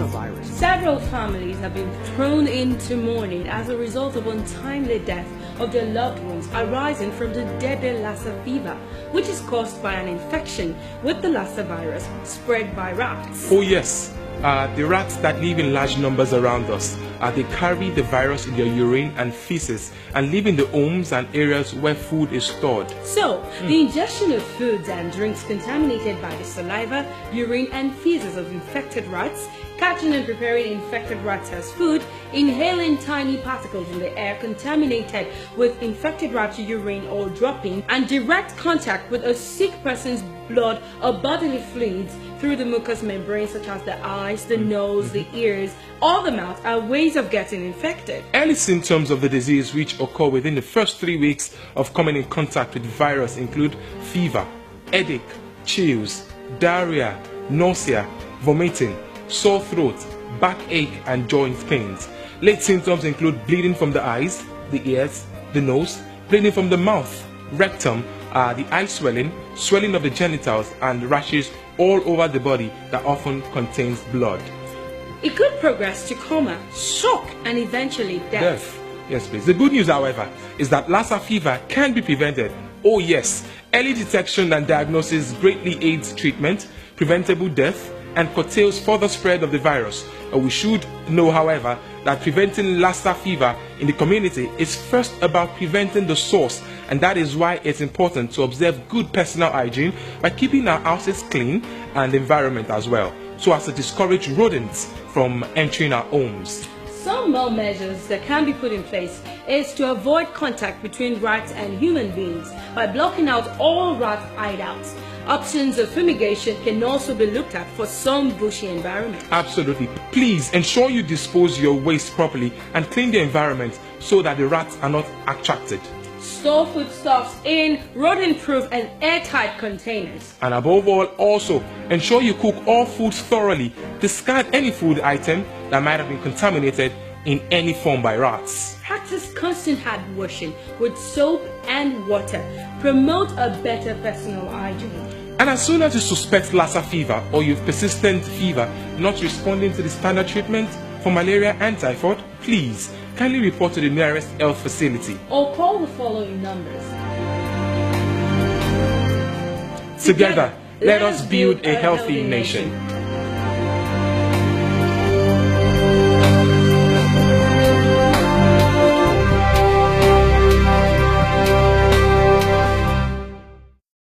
virus. Several families have been thrown into mourning as a result of untimely death of their loved ones arising from the deadly Lassa fever, which is caused by an infection with the Lassa virus spread by rats. Oh yes, the rats that live in large numbers around us, they carry the virus in their urine and feces and live in the homes and areas where food is stored. So, the ingestion of foods and drinks contaminated by the saliva, urine and feces of infected rats, catching and preparing infected rats as food, inhaling tiny particles in the air contaminated with infected rat urine or dropping, and direct contact with a sick person's blood or bodily fluids through the mucous membrane such as the eyes, the nose, the ears, or the mouth are ways of getting infected. Early symptoms of the disease which occur within the first 3 weeks of coming in contact with the virus include fever, headache, chills, diarrhea, nausea, vomiting, sore throat, backache and joint pains. Late symptoms include bleeding from the eyes, the ears, the nose, bleeding from the mouth, rectum, the eye swelling, swelling of the genitals and rashes all over the body that often contains blood. It could progress to coma, shock and eventually death. Yes, please. The good news, however, is that Lassa fever can be prevented. Oh yes, early detection and diagnosis greatly aids treatment, preventable death, and curtails further spread of the virus. We should know, however, that preventing Lassa fever in the community is first about preventing the source, and that is why it's important to observe good personal hygiene by keeping our houses clean and the environment as well, so as to discourage rodents from entering our homes. Some more measures that can be put in place is to avoid contact between rats and human beings by blocking out all rat hideouts. Options of fumigation can also be looked at for some bushy environments. Absolutely. Please ensure you dispose your waste properly and clean the environment so that the rats are not attracted. Store foodstuffs in rodent-proof and airtight containers. And above all, also ensure you cook all foods thoroughly. Discard any food item that might have been contaminated in any form by rats. Practice constant hand washing with soap and water. Promote a better personal hygiene. And as soon as you suspect Lassa fever or you have persistent fever not responding to the standard treatment for malaria and typhoid, please kindly report to the nearest health facility. Or call the following numbers. Together, let us build a healthy nation.